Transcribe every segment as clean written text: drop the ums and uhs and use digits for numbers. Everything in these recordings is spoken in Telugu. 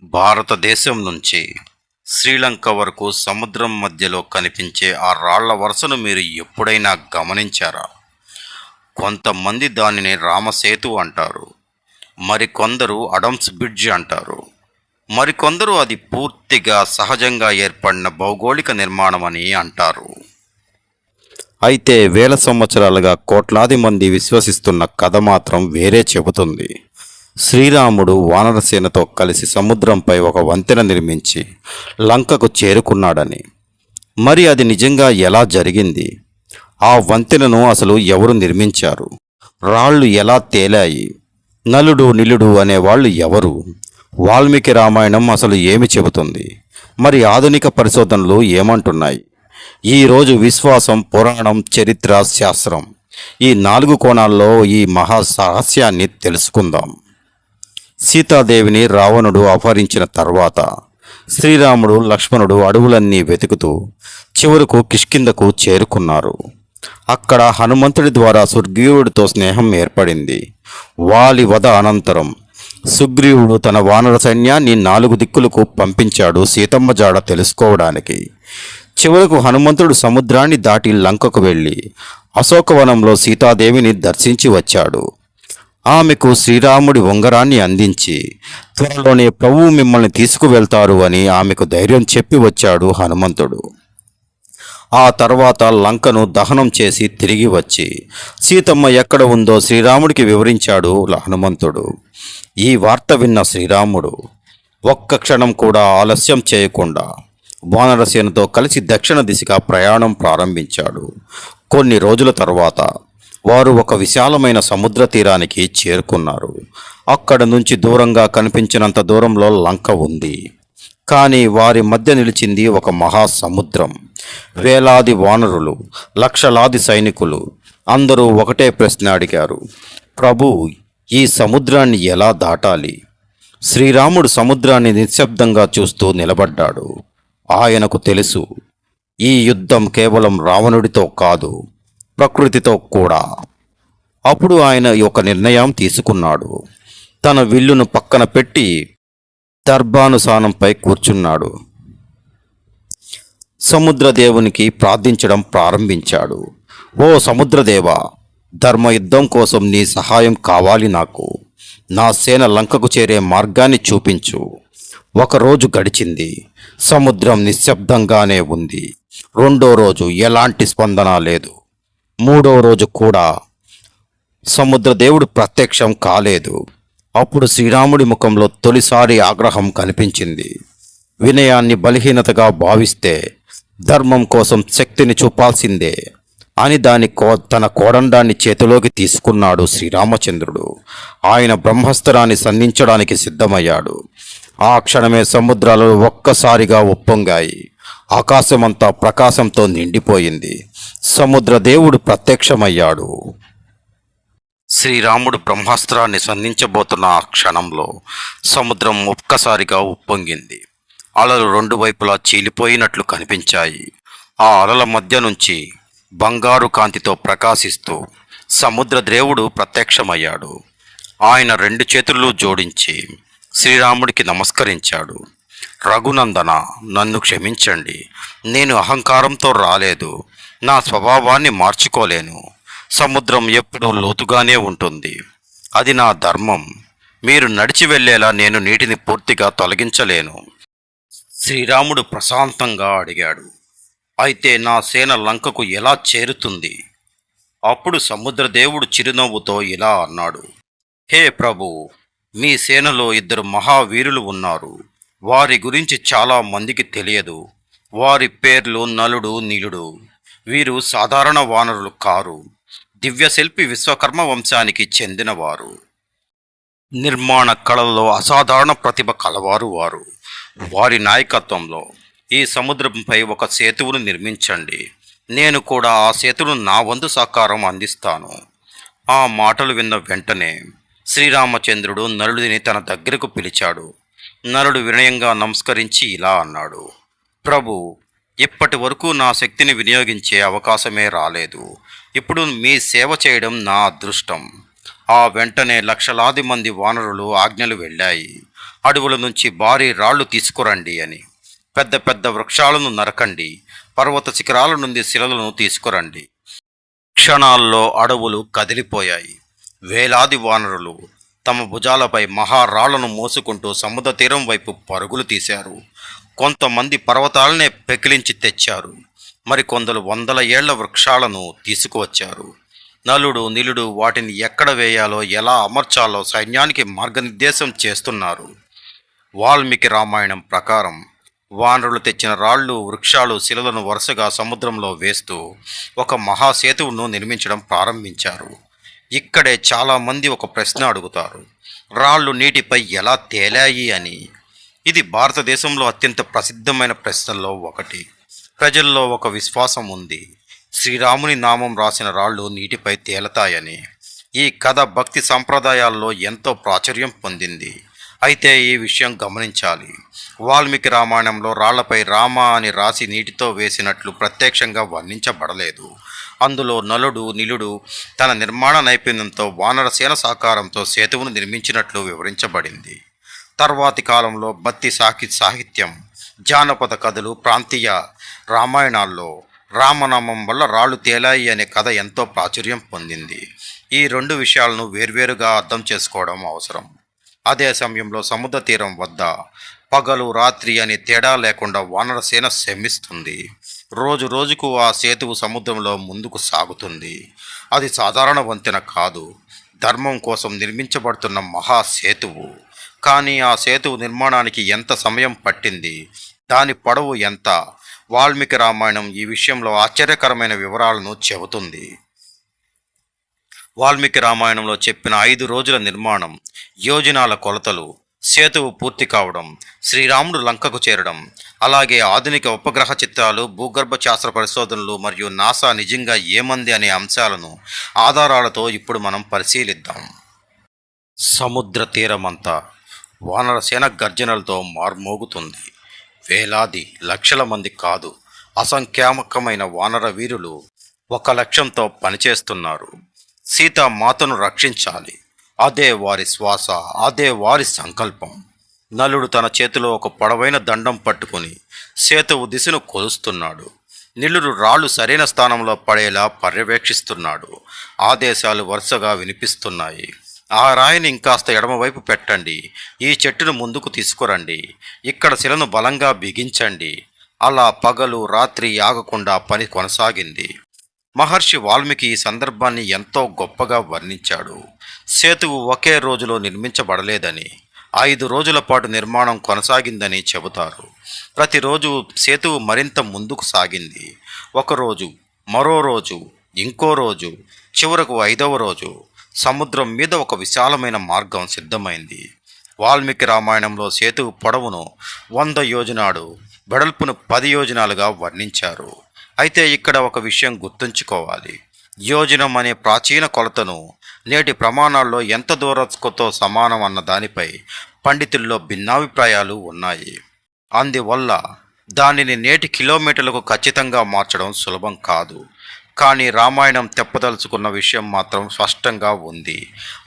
భారతదేశం నుంచి శ్రీలంక వరకు సముద్రం మధ్యలో కనిపించే ఆ రాళ్ల వరుసను మీరు ఎప్పుడైనా గమనించారా? కొంతమంది దానిని రామసేతు అంటారు, మరికొందరు అడమ్స్ బ్రిడ్జ్ అంటారు, మరికొందరు అది పూర్తిగా సహజంగా ఏర్పడిన భౌగోళిక నిర్మాణమని అంటారు. అయితే వేల సంవత్సరాలుగా కోట్లాది మంది విశ్వసిస్తున్న కథ మాత్రం వేరే చెబుతుంది. శ్రీరాముడు వానరసేనతో కలిసి సముద్రంపై ఒక వంతెన నిర్మించి లంకకు చేరుకున్నాడని. మరి అది నిజంగా ఎలా జరిగింది? ఆ వంతెనను అసలు ఎవరు నిర్మించారు? రాళ్ళు ఎలా తేలాయి? నలుడు నిలుడు అనేవాళ్ళు ఎవరు? వాల్మీకి రామాయణం అసలు ఏమి చెబుతుంది? మరి ఆధునిక పరిశోధనలు ఏమంటున్నాయి? ఈరోజు విశ్వాసం, పురాణం, చరిత్ర, శాస్త్రం, ఈ 4 కోణాల్లో ఈ మహా రహస్యాన్ని తెలుసుకుందాం. సీతాదేవిని రావణుడు అపహరించిన తర్వాత శ్రీరాముడు, లక్ష్మణుడు అడవులన్నీ వెతుకుతూ చివరకు కిష్కింధకు చేరుకున్నారు. అక్కడ హనుమంతుడి ద్వారా సుగ్రీవుడితో స్నేహం ఏర్పడింది. వాలి వధ అనంతరం సుగ్రీవుడు తన వానర సైన్యాన్ని 4 దిక్కులకు పంపించాడు సీతమ్మ జాడ తెలుసుకోవడానికి. చివరకు హనుమంతుడు సముద్రాన్ని దాటి లంకకు వెళ్ళి అశోకవనంలో సీతాదేవిని దర్శించి వచ్చాడు. ఆమెకు శ్రీరాముడి ఉంగరాన్ని అందించి త్వరలోనే ప్రభువు మిమ్మల్ని తీసుకువెళ్తారు అని ఆమెకు ధైర్యం చెప్పి వచ్చాడు హనుమంతుడు. ఆ తర్వాత లంకను దహనం చేసి తిరిగి వచ్చి సీతమ్మ ఎక్కడ ఉందో శ్రీరాముడికి వివరించాడు హనుమంతుడు. ఈ వార్త విన్న శ్రీరాముడు ఒక్క క్షణం కూడా ఆలస్యం చేయకుండా వానరసేనతో కలిసి దక్షిణ దిశగా ప్రయాణం ప్రారంభించాడు. కొన్ని రోజుల తర్వాత వారు ఒక విశాలమైన సముద్ర తీరానికి చేరుకున్నారు. అక్కడ నుంచి దూరంగా కనిపించినంత దూరంలో లంక ఉంది. కానీ వారి మధ్య నిలిచింది ఒక మహాసముద్రం. వేలాది వానరులు, లక్షలాది సైనికులు అందరూ ఒకటే ప్రశ్న అడిగారు: ప్రభు, ఈ సముద్రాన్ని ఎలా దాటాలి? శ్రీరాముడు సముద్రాన్ని నిశ్శబ్దంగా చూస్తూ నిలబడ్డాడు. ఆయనకు తెలుసు, ఈ యుద్ధం కేవలం రావణుడితో కాదు, ప్రకృతితో కూడా. అప్పుడు ఆయన ఒక నిర్ణయం తీసుకున్నాడు. తన విల్లును పక్కన పెట్టి దర్భానుసానంపై కూర్చున్నాడు. సముద్రదేవునికి ప్రార్థించడం ప్రారంభించాడు. ఓ సముద్రదేవా, ధర్మయుద్ధం కోసం నీ సహాయం కావాలి నాకు. నా సేన లంకకు చేరే మార్గాన్ని చూపించు. ఒకరోజు గడిచింది. సముద్రం నిశ్శబ్దంగానే ఉంది. 2వ రోజు ఎలాంటి స్పందన లేదు. 3వ రోజు కూడా సముద్రదేవుడు ప్రత్యక్షం కాలేదు. అప్పుడు శ్రీరాముడి ముఖంలో తొలిసారి ఆగ్రహం కనిపించింది. వినయాన్ని బలహీనతగా భావిస్తే ధర్మం కోసం శక్తిని చూపాల్సిందే అని తన కోడండాన్ని చేతిలోకి తీసుకున్నాడు శ్రీరామచంద్రుడు. ఆయన బ్రహ్మాస్త్రాన్ని సంధించడానికి సిద్ధమయ్యాడు. ఆ క్షణమే సముద్రాలు ఒక్కసారిగా ఉప్పొంగాయి. ఆకాశమంతా ప్రకాశంతో నిండిపోయింది. సముద్రదేవుడు ప్రత్యక్షమయ్యాడు. శ్రీరాముడు బ్రహ్మాస్త్రాన్ని సంధించబోతున్న ఆ క్షణంలో సముద్రం ఒక్కసారిగా ఉప్పొంగింది. అలలు 2 వైపులా చీలిపోయినట్లు కనిపించాయి. ఆ అలల మధ్య నుంచి బంగారు కాంతితో ప్రకాశిస్తూ సముద్రదేవుడు ప్రత్యక్షమయ్యాడు. ఆయన 2 చేతులు జోడించి శ్రీరాముడికి నమస్కరించాడు. రఘునందన, నన్ను క్షమించండి. నేను అహంకారంతో రాలేదు. నా స్వభావాన్ని మార్చుకోలేను. సముద్రం ఎప్పుడూ లోతుగానే ఉంటుంది. అది నా ధర్మం. మీరు నడిచి వెళ్ళేలా నేను నీటిని పూర్తిగా తొలగించలేను. శ్రీరాముడు ప్రశాంతంగా అడిగాడు, అయితే నా సేన లంకకు ఎలా చేరుతుంది? అప్పుడు సముద్రదేవుడు చిరునవ్వుతో ఇలా అన్నాడు: హే ప్రభు, మీ సేనలో 2 మహావీరులు ఉన్నారు. వారి గురించి చాలా మందికి తెలియదు. వారి పేర్లు నలుడు, నీలుడు. వీరు సాధారణ వానరులు కారు. దివ్యశిల్పి విశ్వకర్మ వంశానికి చెందినవారు. నిర్మాణ కళల్లో అసాధారణ ప్రతిభ కలవారు వారు. వారి నాయకత్వంలో ఈ సముద్రంపై ఒక సేతువును నిర్మించండి. నేను కూడా ఆ సేతువును నా వంతు సహకారం అందిస్తాను. ఆ మాటలు విన్న వెంటనే శ్రీరామచంద్రుడు నలుడిని తన దగ్గరకు పిలిచాడు. నలుడు వినయంగా నమస్కరించి ఇలా అన్నాడు: ప్రభు, ఇప్పటి వరకు నా శక్తిని వినియోగించే అవకాశమే రాలేదు. ఇప్పుడు మీ సేవ చేయడం నా అదృష్టం. ఆ వెంటనే లక్షలాది మంది వానరులు ఆజ్ఞలు వెళ్ళాయి. అడవుల నుంచి భారీ రాళ్లు తీసుకురండి అని. పెద్ద పెద్ద వృక్షాలను నరకండి, పర్వత శిఖరాల నుండి శిలలను తీసుకురండి. క్షణాల్లో అడవులు కదిలిపోయాయి. వేలాది వానరులు తమ భుజాలపై మహారాళ్లను మోసుకుంటూ సముద్ర తీరం వైపు పరుగులు తీశారు. కొంతమంది పర్వతాలనే పెకిలించి తెచ్చారు. మరికొందరు వందల ఏళ్ల వృక్షాలను తీసుకువచ్చారు. నలుడు నిలుడు వాటిని ఎక్కడ వేయాలో, ఎలా అమర్చాలో సైన్యానికి మార్గనిర్దేశం చేస్తున్నారు. వాల్మీకి రామాయణం ప్రకారం వానరులు తెచ్చిన రాళ్ళు, వృక్షాలు, శిలలను వరుసగా సముద్రంలో వేస్తూ ఒక మహాసేతువును నిర్మించడం ప్రారంభించారు. ఇక్కడే చాలామంది ఒక ప్రశ్న అడుగుతారు: రాళ్ళు నీటిపై ఎలా తేలాయి అని. ఇది భారతదేశంలో అత్యంత ప్రసిద్ధమైన ప్రశ్నల్లో ఒకటి. ప్రజల్లో ఒక విశ్వాసం ఉంది: శ్రీరాముని నామం రాసిన రాళ్ళు నీటిపై తేలతాయని. ఈ కథ భక్తి సంప్రదాయాల్లో ఎంతో ప్రాచుర్యం పొందింది. అయితే ఈ విషయం గమనించాలి: వాల్మీకి రామాయణంలో రాళ్లపై రామ అని రాసి నీటితో వేసినట్లు ప్రత్యక్షంగా వర్ణించబడలేదు. అందులో నలుడు నిలుడు తన నిర్మాణ నైపుణ్యంతో వానరసేన సహకారంతో సేతువును నిర్మించినట్లు వివరించబడింది. తర్వాతి కాలంలో భక్తి సాహిత్యం, జానపద కథలు, ప్రాంతీయ రామాయణాల్లో రామనామం వల్ల రాళ్ళు తేలాయి అనే కథ ఎంతో ప్రాచుర్యం పొందింది. ఈ రెండు విషయాలను వేర్వేరుగా అర్థం చేసుకోవడం అవసరం. అదే సమయంలో సముద్ర తీరం వద్ద పగలు రాత్రి అనే తేడా లేకుండా వానరసేన శ్రమిస్తుంది. రోజు రోజుకు ఆ సేతువు సముద్రంలో ముందుకు సాగుతుంది. అది సాధారణ వంతెన కాదు, ధర్మం కోసం నిర్మించబడుతున్న మహాసేతువు. కానీ ఆ సేతువు నిర్మాణానికి ఎంత సమయం పట్టింది, దాని పొడవు ఎంత? వాల్మీకి రామాయణం ఈ విషయంలో ఆశ్చర్యకరమైన వివరాలను చెబుతుంది. వాల్మీకి రామాయణంలో చెప్పిన 5 రోజుల నిర్మాణం, యోజనాల కొలతలు, సేతువు పూర్తి కావడం, శ్రీరాముడు లంకకు చేరడం, అలాగే ఆధునిక ఉపగ్రహ చిత్రాలు, భూగర్భ శాస్త్ర పరిశోధనలు మరియు నాసా నిజంగా ఏమంది అనే అంశాలను ఆధారాలతో ఇప్పుడు మనం పరిశీలిద్దాం. సముద్ర తీరమంతా వానరసేన గర్జనలతో మార్మోగుతుంది. వేలాది లక్షల మంది కాదు, అసంఖ్యాకమైన వానర వీరులు ఒక లక్ష్యంతో పనిచేస్తున్నారు: సీతామాతను రక్షించాలి. అదే వారి శ్వాస, అదే వారి సంకల్పం. నలుడు తన చేతిలో ఒక పొడవైన దండం పట్టుకుని సేతువు దిశను కొలుస్తున్నాడు. నిలుడు రాళ్ళు సరైన స్థానంలో పడేలా పర్యవేక్షిస్తున్నాడు. ఆదేశాలు వరుసగా వినిపిస్తున్నాయి: ఆ రాయిని ఇంకాస్త ఎడమవైపు పెట్టండి, ఈ చెట్టును ముందుకు తీసుకురండి, ఇక్కడ శిలను బలంగా బిగించండి. అలా పగలు రాత్రి ఆగకుండా పని కొనసాగింది. మహర్షి వాల్మీకి ఈ సందర్భాన్ని ఎంతో గొప్పగా వర్ణించాడు. సేతువు ఒకే రోజులో నిర్మించబడలేదని, 5 రోజుల పాటు నిర్మాణం కొనసాగిందని చెబుతారు. ప్రతిరోజు సేతువు మరింత ముందుకు సాగింది. ఒకరోజు, మరో రోజు, ఇంకో రోజు, చివరకు 5వ రోజు సముద్రం మీద ఒక విశాలమైన మార్గం సిద్ధమైంది. వాల్మీకి రామాయణంలో సేతువు పొడవును 100 యోజనాలు, వెడల్పును 10 యోజనాలుగా వర్ణించారు. అయితే ఇక్కడ ఒక విషయం గుర్తుంచుకోవాలి: యోజనం అనే ప్రాచీన కొలతను నేటి ప్రమాణాల్లో ఎంత దూరంతో సమానం అన్న దానిపై పండితుల్లో భిన్నాభిప్రాయాలు ఉన్నాయి. అందువల్ల దానిని నేటి కిలోమీటర్లకు ఖచ్చితంగా మార్చడం సులభం కాదు. కానీ రామాయణం తెప్పదలుచుకున్న విషయం మాత్రం స్పష్టంగా ఉంది: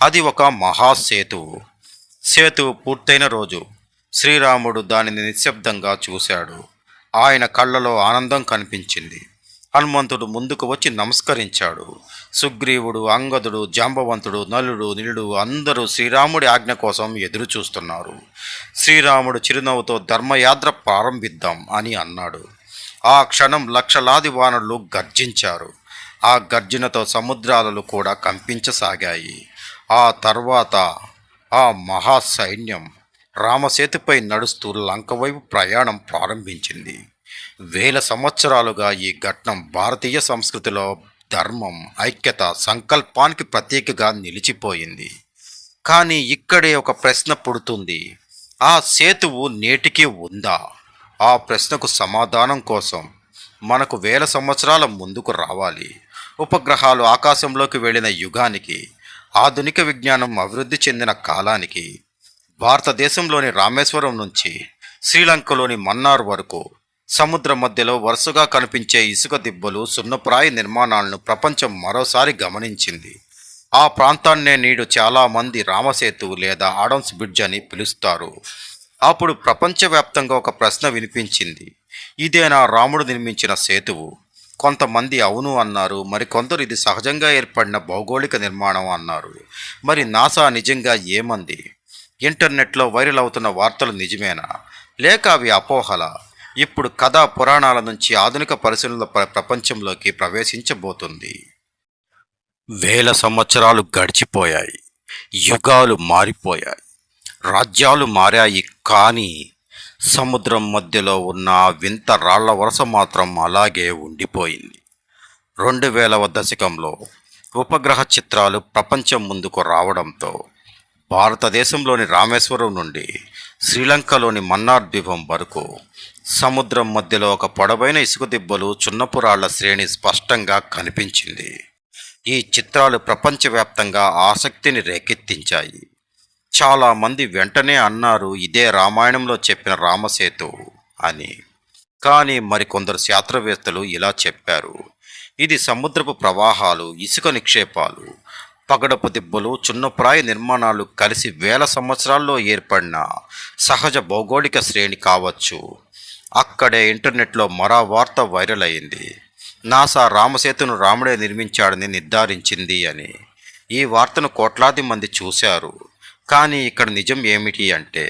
అది ఒక మహాసేతువు. సేతువు పూర్తయిన రోజు శ్రీరాముడు దానిని నిశ్శబ్దంగా చూశాడు. ఆయన కళ్ళలో ఆనందం కనిపించింది. హనుమంతుడు ముందుకు వచ్చి నమస్కరించాడు. సుగ్రీవుడు, అంగదుడు, జాంబవంతుడు, నలుడు నిలుడు అందరూ శ్రీరాముడి ఆజ్ఞ కోసం ఎదురు చూస్తున్నారు. శ్రీరాముడు చిరునవ్వుతో ధర్మయాత్ర ప్రారంభిద్దాం అని అన్నాడు. ఆ క్షణం లక్షలాది వానరులు గర్జించారు. ఆ గర్జనతో సముద్రాలు కూడా కంపించసాగాయి. ఆ తర్వాత ఆ మహాసైన్యం రామసేతుపై నడుస్తూ లంక వైపు ప్రయాణం ప్రారంభించింది. వేల సంవత్సరాలుగా ఈ ఘట్టం భారతీయ సంస్కృతిలో ధర్మం, ఐక్యత, సంకల్పానికి ప్రతీకగా నిలిచిపోయింది. కానీ ఇక్కడే ఒక ప్రశ్న పుడుతుంది: ఆ సేతువు నేటికీ ఉందా? ఆ ప్రశ్నకు సమాధానం కోసం మనకు వేల సంవత్సరాల ముందుకు రావాలి. ఉపగ్రహాలు ఆకాశంలోకి వెళ్ళిన యుగానికి, ఆధునిక విజ్ఞానం అభివృద్ధి చెందిన కాలానికి, భారతదేశంలోని రామేశ్వరం నుంచి శ్రీలంకలోని మన్నార్ వరకు సముద్ర మధ్యలో వరుసగా కనిపించే ఇసుక దిబ్బలు, సున్నప్రాయ నిర్మాణాలను ప్రపంచం మరోసారి గమనించింది. ఆ ప్రాంతాన్నే నేడు చాలామంది రామసేతు లేదా ఆడమ్స్ బ్రిడ్జ్ అని పిలుస్తారు. అప్పుడు ప్రపంచవ్యాప్తంగా ఒక ప్రశ్న వినిపించింది. ఇదేనా రాముడు నిర్మించిన సేతువు? కొంతమంది అవును అన్నారు. మరికొందరు ఇది సహజంగా ఏర్పడిన భౌగోళిక నిర్మాణం అన్నారు. మరి నాసా నిజంగా ఏమంది? ఇంటర్నెట్లో వైరల్ అవుతున్న వార్తలు నిజమేనా? లేక అవి అపోహలా? ఇప్పుడు కథ పురాణాల నుంచి ఆధునిక పరిశీలనల ప్రపంచంలోకి ప్రవేశించబోతుంది. వేల సంవత్సరాలు గడిచిపోయాయి. యుగాలు మారిపోయాయి. రాజ్యాలు మారాయి. కానీ సముద్రం మధ్యలో ఉన్న ఆ వింత రాళ్ల వరుస మాత్రం అలాగే ఉండిపోయింది. 2000వ దశకంలో ఉపగ్రహ చిత్రాలు ప్రపంచం ముందుకు రావడంతో భారతదేశంలోని రామేశ్వరం నుండి శ్రీలంకలోని మన్నార్ ద్వీపం వరకు సముద్రం మధ్యలో ఒక పొడవైన ఇసుక దిబ్బలు చున్నపురాళ్ల శ్రేణి స్పష్టంగా కనిపించింది. ఈ చిత్రాలు ప్రపంచవ్యాప్తంగా ఆసక్తిని రేకెత్తించాయి. చాలామంది వెంటనే అన్నారు ఇదే రామాయణంలో చెప్పిన రామసేతు అని. కానీ మరికొందరు శాస్త్రవేత్తలు ఇలా చెప్పారు, ఇది సముద్రపు ప్రవాహాలు, ఇసుక నిక్షేపాలు, పగడపు దిబ్బలు, చున్నప్రాయ నిర్మాణాలు కలిసి వేల సంవత్సరాల్లో ఏర్పడిన సహజ భౌగోళిక శ్రేణి కావచ్చు. అక్కడే ఇంటర్నెట్లో మరో వార్త వైరల్ అయింది. నాసా రామసేతును రాముడే నిర్మించాడని నిర్ధారించింది అని. ఈ వార్తను కోట్లాది మంది చూశారు. కానీ ఇక్కడ నిజం ఏమిటి అంటే,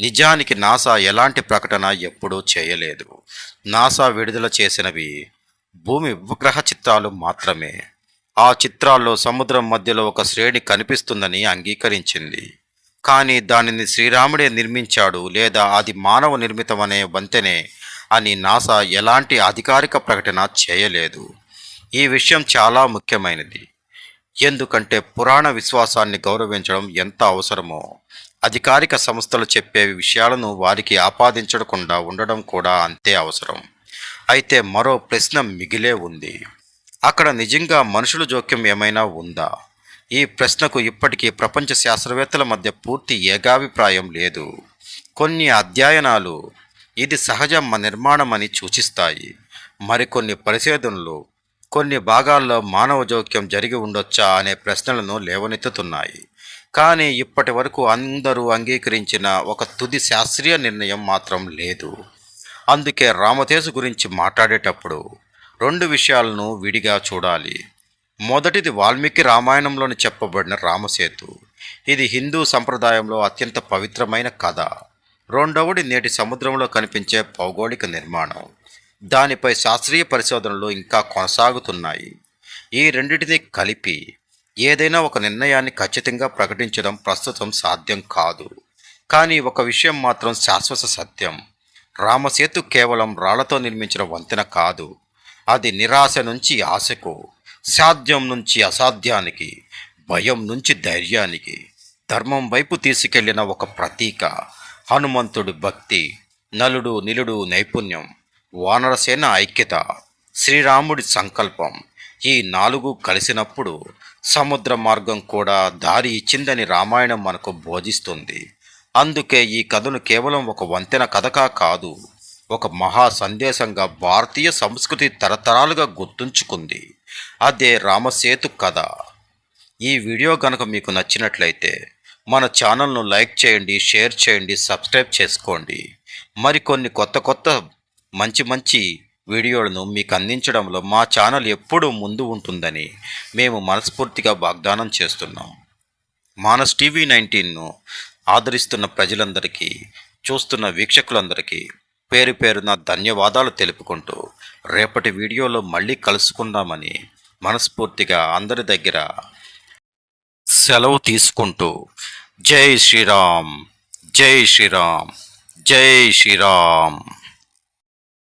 నిజానికి నాసా ఎలాంటి ప్రకటన ఎప్పుడూ చేయలేదు. నాసా విడుదల చేసినవి భూమి ఉపగ్రహ చిత్రాలు మాత్రమే. ఆ చిత్రాల్లో సముద్రం మధ్యలో ఒక శ్రేణి కనిపిస్తుందని అంగీకరించింది. కానీ దానిని శ్రీరాముడే నిర్మించాడు లేదా అది మానవ నిర్మితమనే వంతెనే అని నాసా ఎలాంటి అధికారిక ప్రకటన చేయలేదు. ఈ విషయం చాలా ముఖ్యమైనది. ఎందుకంటే పురాణ విశ్వాసాన్ని గౌరవించడం ఎంత అవసరమో అధికారిక సంస్థలు చెప్పే విషయాలను వారికి ఆపాదించకుండా ఉండడం కూడా అంతే అవసరం. అయితే మరో ప్రశ్న మిగిలే ఉంది. అక్కడ నిజంగా మనుషుల జోక్యం ఏమైనా ఉందా? ఈ ప్రశ్నకు ఇప్పటికీ ప్రపంచ శాస్త్రవేత్తల మధ్య పూర్తి ఏకాభిప్రాయం లేదు. కొన్ని అధ్యయనాలు ఇది సహజ నిర్మాణమని సూచిస్తాయి. మరికొన్ని పరిశోధనలు కొన్ని భాగాల్లో మానవ జోక్యం జరిగి ఉండొచ్చా అనే ప్రశ్నలను లేవనెత్తుతున్నాయి. కానీ ఇప్పటి వరకు అందరూ అంగీకరించిన ఒక తుది శాస్త్రీయ నిర్ణయం మాత్రం లేదు. అందుకే రామతేజు గురించి మాట్లాడేటప్పుడు రెండు విషయాలను విడిగా చూడాలి. మొదటిది వాల్మీకి రామాయణంలోని చెప్పబడిన రామసేతు. ఇది హిందూ సంప్రదాయంలో అత్యంత పవిత్రమైన కథ. రెండవది నేటి సముద్రంలో కనిపించే భౌగోళిక నిర్మాణం. దానిపై శాస్త్రీయ పరిశోధనలు ఇంకా కొనసాగుతున్నాయి. ఈ రెండింటినీ కలిపి ఏదైనా ఒక నిర్ణయాన్ని ఖచ్చితంగా ప్రకటించడం ప్రస్తుతం సాధ్యం కాదు. కానీ ఒక విషయం మాత్రం శాశ్వత సత్యం. రామసేతు కేవలం రాళ్లతో నిర్మించిన వంతెన కాదు. అది నిరాశ నుంచి ఆశకు, సాధ్యం నుంచి అసాధ్యానికి, భయం నుంచి ధైర్యానికి, ధర్మం వైపు తీసుకెళ్లిన ఒక ప్రతీక. హనుమంతుడి భక్తి, నలుడు నిలుడు నైపుణ్యం, వానరసేన ఐక్యత, శ్రీరాముడి సంకల్పం, ఈ నాలుగు కలిసినప్పుడు సముద్ర మార్గం కూడా దారి ఇచ్చిందని రామాయణం మనకు బోధిస్తుంది. అందుకే ఈ కథను కేవలం ఒక వంతెన కథగా కాదు, ఒక మహా సందేశంగా భారతీయ సంస్కృతి తరతరాలుగా గుర్తుంచుకుంది. అదే రామసేతు కథ. ఈ వీడియో కనుక మీకు నచ్చినట్లయితే మన ఛానల్ను లైక్ చేయండి, షేర్ చేయండి, సబ్స్క్రైబ్ చేసుకోండి. మరికొన్ని కొత్త మంచి వీడియోలను మీకు అందించడంలో మా ఛానల్ ఎప్పుడూ ముందు ఉంటుందని మేము మనస్ఫూర్తిగా వాగ్దానం చేస్తున్నాం. మానస్ టీవీ 19ను ఆదరిస్తున్న ప్రజలందరికీ, చూస్తున్న వీక్షకులందరికీ పేరు పేరున ధన్యవాదాలు తెలుపుకుంటూ రేపటి వీడియోలో మళ్ళీ కలుసుకుందామని మనస్ఫూర్తిగా అందరి దగ్గర సెలవు తీసుకుంటూ జై శ్రీరామ్, జై శ్రీరామ్, జై శ్రీరామ్.